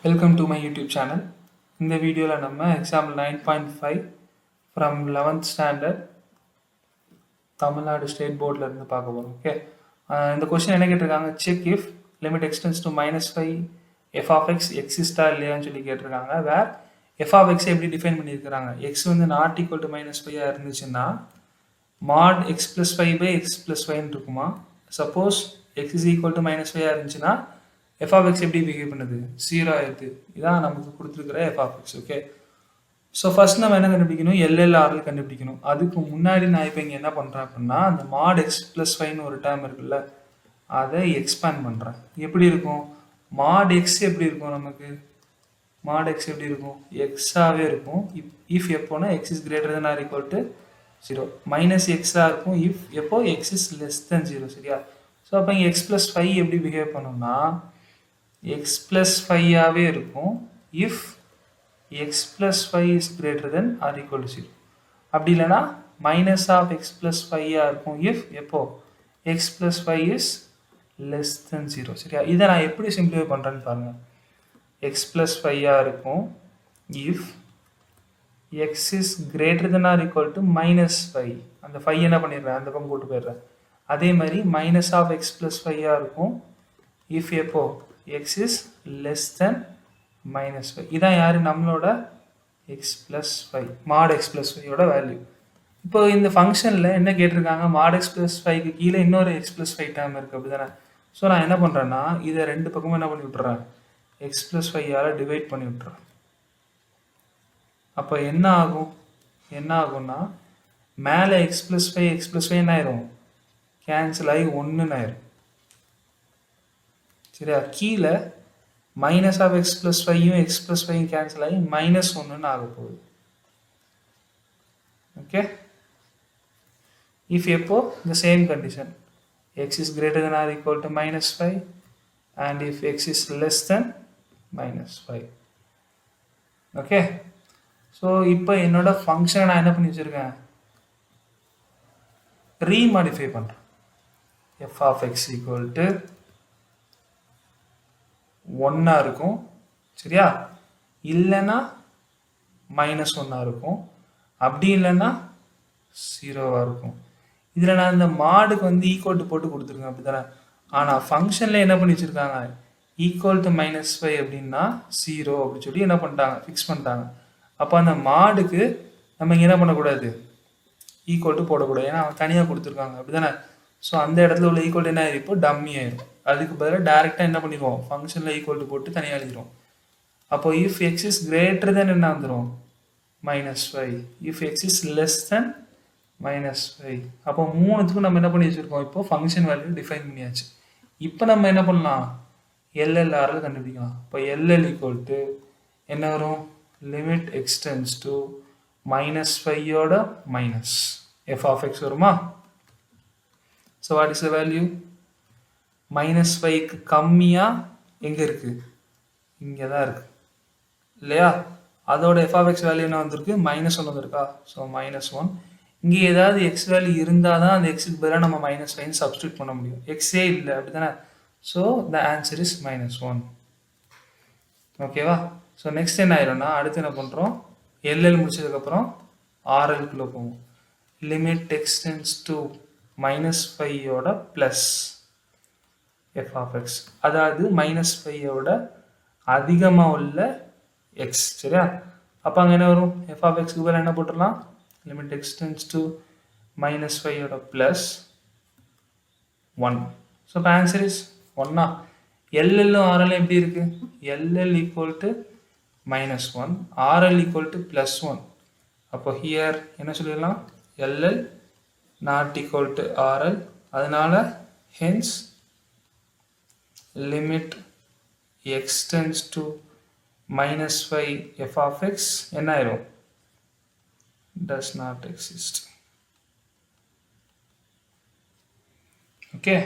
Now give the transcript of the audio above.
Welcome to my YouTube channel. இந்த வீடியோவில் நம்ம example 9.5 from 11th standard Tamil Nadu state போர்டில் இருந்து பார்க்க போகிறோம். ஓகே, இந்த கொஸ்டின் என்ன கேட்டிருக்காங்க, check if limit x tends to -5 f of x எக்ஸிஸ்டா இல்லையான்னு சொல்லி கேட்டிருக்காங்க. வேர் f of x எப்படி டிஃபைன் பண்ணியிருக்கிறாங்க, x வந்து நாட் ஈக்குவல் டு -5 இருந்துச்சுன்னா mod x plus 5 by x plus 5 இருக்குமா. Suppose x is equal to -5 இருந்துச்சுன்னா f of x எப்படி பிஹேவ் பண்ணுது, 0 ஆயிடுது. இதான் நமக்கு கொடுத்துருக்கிற f of x. Okay, so first நம்ம என்ன கண்டுபிடிக்கணும், LLRL கண்டுபிடிக்கணும். அதுக்கு முன்னாடி நான் இப்போ இங்கே என்ன பண்ணுறேன் அப்படின்னா, அந்த mod x plus 5 ஒரு டேர்ம் இருக்குல்ல, அதை எக்ஸ்பேண்ட் பண்ணுறேன். எப்படி இருக்கும், mod x எப்படி இருக்கும், நமக்கு mod x எப்படி இருக்கும், எக்ஸாகவே இருக்கும். இஃப் எப்போனா x is greater than or equal to 0, minus எக்ஸாக இருக்கும் இஃப் எப்போ x is less than 0. சரியா, ஸோ அப்போ இங்கே x plus 5 எப்படி பிஹேவ் பண்ணணும்னா x plus 5 ஆகவே இருக்கும் if x plus 5 is greater than or equal to 0. அப்படி இல்லைனா மைனஸ் ஆஃப் x plus 5 இருக்கும் இஃப் எப்போ x plus 5 is less than 0. சரியா, இதை நான் எப்படி சிம்பிளிஃபை பண்ணுறேன்னு பாருங்க. x plus 5 இருக்கும் if x is greater than or equal to -5. அந்த 5 என்ன பண்ணிடுறேன், அந்த பக்கம் கூட்டு போயிடுறேன். அதே மாதிரி மைனஸ் ஆஃப் x plus 5 இருக்கும் இஃப் எப்போ x is less than -5. இதான் யாரு, நம்மளோட x plus 5, mod x plus 5 ஓட வேல்யூ. இப்போ இந்த ஃபங்க்ஷனில் என்ன கேட்டிருக்காங்க, mod x plus 5க்கு கீழே இன்னொரு x plus 5 டேர்ம் இருக்குது அப்படி தானே. ஸோ நான் என்ன பண்ணுறேன்னா இதை ரெண்டு பக்கமும் என்ன பண்ணி விட்டுறேன், x plus 5ஆல் டிவைட் பண்ணி விட்டுறேன். அப்போ என்ன ஆகும்னா மேலே x plus 5 என்ன ஆயிரும், கேன்சல் ஆகி 1 ஆயிரும். சரியா, கீழே மைனஸ் ஆஃப் எக்ஸ் பிளஸ் 5யும் எக்ஸ் பிளஸ் 5யும் கேன்சல் ஆகி -1 ஆக போகுது. ஓகே, இஃப் எப்போ இந்த same condition x is greater than or equal to -5 and if x is less than -5. Okay, so இப்போ என்னோட ஃபங்க்ஷனை நான் என்ன பண்ணி வச்சுருக்கேன், ரீமாடிஃபை பண்ணுறேன். F of x equal to 1 இருக்கும். சரியா, இல்லைன்னா -1 இருக்கும், அப்படி இல்லைன்னா 0 இருக்கும். இதில் நான் இந்த மாடுக்கு வந்து ஈக்குவல் டு போட்டு கொடுத்துருக்கேன் அப்படி தானே. ஆனால் ஃபங்க்ஷனில் என்ன பண்ணி வச்சுருக்காங்க, ஈக்குவல் டு -5 அப்படின்னா 0 அப்படி சொல்லி என்ன பண்ணிட்டாங்க, ஃபிக்ஸ் பண்ணிட்டாங்க. அப்போ அந்த மாடுக்கு நம்ம இங்கே என்ன பண்ணக்கூடாது, ஈக்குவல் டு போடக்கூடாது, ஏன்னா அவன் தனியாக கொடுத்துருக்காங்க அப்படி தானே. ஸோ அந்த இடத்துல உள்ள ஈக்குவல் என்ன ஆயிரும், இப்போ டம்மி ஆயிரும். அதுக்கு பதிலாக டேரெக்டாக என்ன பண்ணிடுவோம், ஃபங்க்ஷனில் ஈக்குவல் டு போட்டு தனியாக எழுதிடும். அப்போ if x is greater than என்ன வந்துடும், -5. If x is less than -5. அப்போ மூணுத்துக்கும் நம்ம என்ன பண்ணி வச்சுருக்கோம், இப்போ ஃபங்க்ஷன் வேல்யூ டிஃபைன் பண்ணியாச்சு. இப்போ நம்ம என்ன பண்ணலாம், LLRL கண்டுபிடிக்கலாம். இப்போ LL ஈக்குவல் டு என்ன வரும், லிமிட் எக்ஸ்டென்ஸ் டு -5யோட மைனஸ் f of x வருமா. So what is the value, -5க்கு கம்மியாக எங்கே இருக்குது, இங்கே தான் இருக்குது இல்லையா. அதோட f of x வேல்யூ என்ன வந்திருக்கு, -1 வந்திருக்கா. ஸோ -1. இங்கே ஏதாவது x வேல்யூ இருந்தால் தான் அந்த எக்ஸுக்கு பதிலாக நம்ம -5 சப்ஸ்டியூட் பண்ண முடியும். எக்ஸே இல்லை அப்படி தானே. So the answer is -1. ஓகேவா. ஸோ நெக்ஸ்ட் என்ன ஆயிரும்னா, அடுத்து என்ன பண்ணுறோம், LL முடிச்சதுக்கப்புறம் RLக்குள்ளே போவோம். லிமிட் எக்ஸ்டென்ஸ் டு -5யோட ப்ளஸ் f of x, அதாவது -5யோட அதிகமாக உள்ள x. சரியா, அப்போ அங்கே என்ன வரும், f of x பதில் என்ன போட்டுடலாம், லிமிட் எக்ஸ்டென்ஸ் டு -5யோட ப்ளஸ் 1. ஸோ இப்போ ஆன்சர் இஸ் 1. LLும் RL எப்படி இருக்கு, LL equal to -1, RL equal to +1. அப்போ ஹியர் என்ன சொல்லிடலாம், LL not equal to RL. அதனால hence limit x tends to -5 f of x என்ன ஆயிரும், does not exist. Okay.